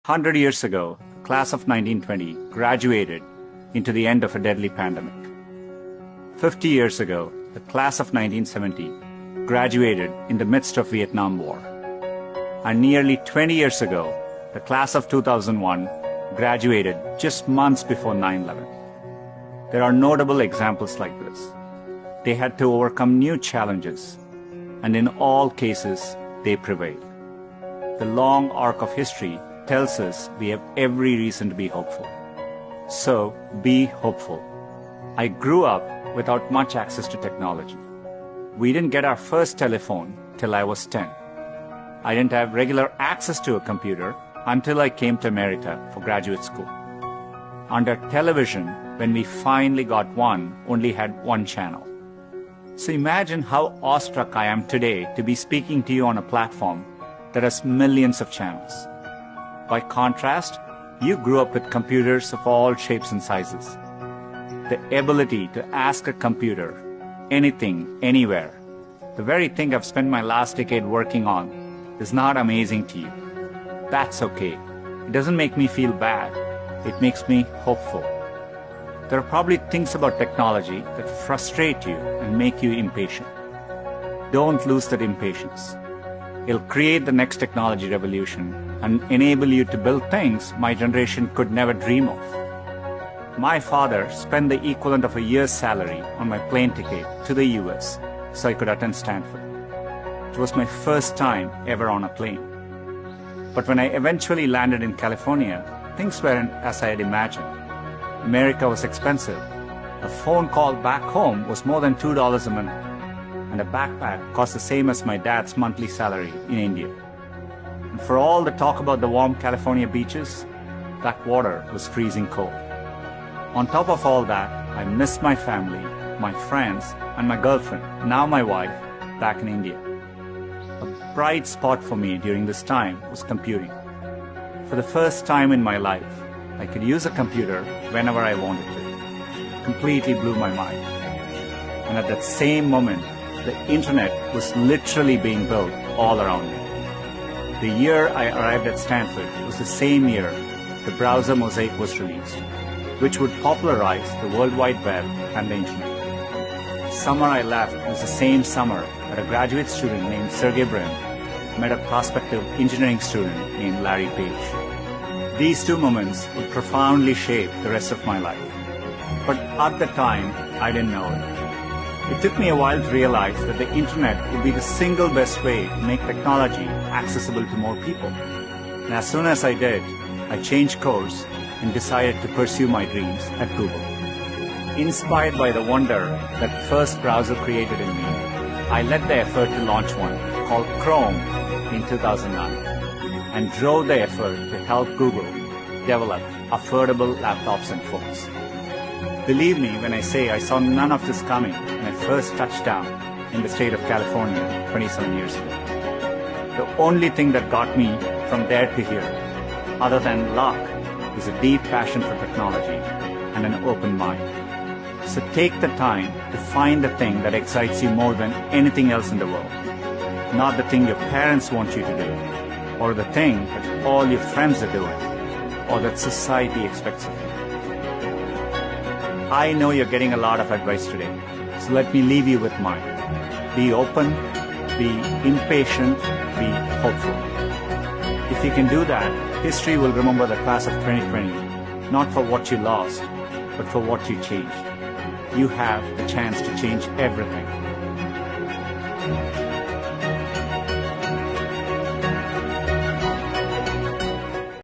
100 years ago, the class of 1920 graduated into the end of a deadly pandemic. 50 years ago, the class of 1970 graduated in the midst of Vietnam War. And nearly 20 years ago, the class of 2001 graduated just months before 9/11. There are notable examples like this. They had to overcome new challenges, and in all cases, they prevailed. The long arc of history tells us we have every reason to be hopeful. So, be hopeful. I grew up without much access to technology. We didn't get our first telephone till I was 10. I didn't have regular access to a computer until I came to America for graduate school. Under television, when we finally got one, only had one channel. So imagine how awestruck I am today to be speaking to you on a platform that has millions of channels. By contrast, you grew up with computers of all shapes and sizes. The ability to ask a computer anything, anywhere, the very thing I've spent my last decade working on, is not amazing to you. That's okay. It doesn't make me feel bad. It makes me hopeful. There are probably things about technology that frustrate you and make you impatient. Don't lose that impatience. It'll create the next technology revolution and enable you to build things my generation could never dream of. My father spent the equivalent of a year's salary on my plane ticket to the US so I could attend Stanford. It was my first time ever on a plane. But when I eventually landed in California, things weren't as I had imagined. America was expensive. A phone call back home was more than $2 a minute. And a backpack cost the same as my dad's monthly salary in India. And for all the talk about the warm California beaches, that water was freezing cold. On top of all that, I missed my family, my friends, and my girlfriend, now my wife, back in India. A bright spot for me during this time was computing. For the first time in my life, I could use a computer whenever I wanted to. It completely blew my mind. And at that same moment, the internet was literally being built all around me. The year I arrived at Stanford was the same year the browser Mosaic was released, which would popularize the World Wide Web and the internet. The summer I left was the same summer that a graduate student named Sergey Brin met a prospective engineering student named Larry Page. These two moments would profoundly shape the rest of my life. But at the time, I didn't know it. It took me a while to realize that the internet would be the single best way to make technology accessible to more people. And as soon as I did, I changed course and decided to pursue my dreams at Google. Inspired by the wonder that first browser created in me, I led the effort to launch one called Chrome in 2009 and drove the effort to help Google develop affordable laptops and phones. Believe me when I say I saw none of this coming when I first touched down in the state of California 27 years ago. The only thing that got me from there to here, other than luck, is a deep passion for technology and an open mind. So take the time to find the thing that excites you more than anything else in the world. Not the thing your parents want you to do, or the thing that all your friends are doing, or that society expects of you. I know you're getting a lot of advice today, so let me leave you with mine. Be open, be impatient, be hopeful. If you can do that, history will remember the class of 2020, not for what you lost, but for what you changed. You have the chance to change everything.